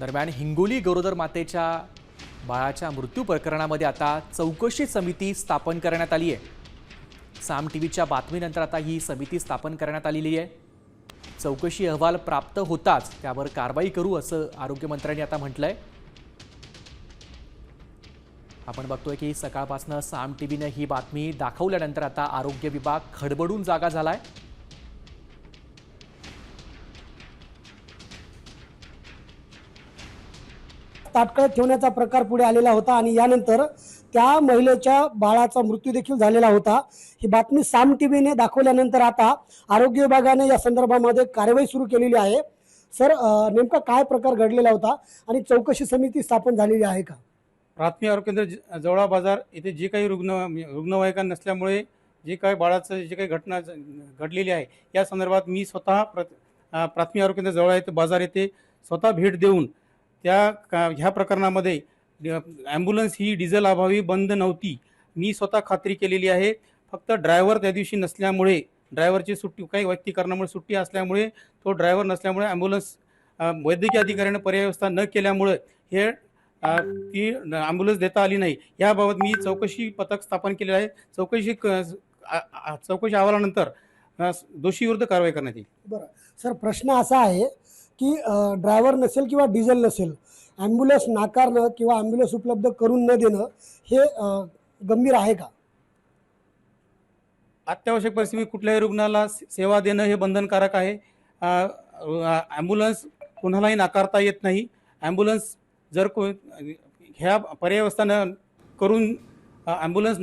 दरम्यान हिंगोली गरोदर मातेच्या बाळाच्या मृत्यू प्रकरणामध्ये आता चौकशी समिती स्थापन करण्यात आली आहे। साम टीव्हीच्या बातमीनंतर आता ही समिती स्थापन करण्यात आलेली आहे। चौकशी अहवाल प्राप्त होताच त्यावर कारवाई करू असं आरोग्यमंत्र्यांनी आता म्हटलंय। आपण बघतोय की सकाळपासून साम टीव्हीने ही बातमी दाखवल्यानंतर आता आरोग्य विभाग खडबडून जागा झालाय। ताटकळत ठेवण्याचा प्रकार पुढे आलेला होता आणि यानंतर त्या महिलेच्या बाळाचा मृत्यू देखील झालेला होता। ही बातमी साम टीव्हीने दाखवल्यानंतर आता आरोग्य विभागाने या संदर्भामध्ये कारवाई सुरू केलेली आहे। सर, नेमका काय प्रकार घडलेला होता आणि चौकशी समिती स्थापन झालेली आहे का? प्राथमिक आरोग्य केंद्र जवळा बाजार येथे जे काही रुग्णवाहिका नसल्यामुळे जे काही बाळाचं जे काही घटना घडलेली आहे या संदर्भात मी स्वतः प्राथमिक आरोग्य केंद्र जवळा येथे बाजार येथे स्वतः भेट देऊन ह्या प्रकरणामध्ये ॲम्ब्युलन्स ही डिझेल अभावी बंद नव्हती मी स्वतः खात्री केलेली आहे। फक्त ड्रायव्हर त्या दिवशी नसल्यामुळे ड्रायव्हरची सुट्टी काही व्यक्तिकारणामुळे सुट्टी असल्यामुळे तो ड्रायव्हर नसल्यामुळे ॲम्ब्युलन्स वैद्यकीय अधिकाऱ्याने पर्याय व्यवस्था न केल्यामुळे हे ती ॲम्ब्युलन्स देता आली नाही। याबाबत मी चौकशी पथक स्थापन केले आहे। चौकशी अहवालानंतर दोषीविरुद्ध कारवाई करण्यात येईल। बरं सर, प्रश्न असा आहे की ड्रायव्हर नसेल किंवा डिझेल नसेल, ॲम्ब्युलन्स नाकारणं किंवा ॲम्ब्युलन्स उपलब्ध करून न देणं हे गंभीर आहे का? अत्यावश्यक परिस्थितीत कुठल्याही रुग्णाला सेवा देणं हे बंधनकारक आहे। ॲम्ब्युलन्स कोणालाही नाकारता येत नाही। ॲम्ब्युलन्स जर ह्या पर्याय व्यवस्था न करून ॲम्ब्युलन्स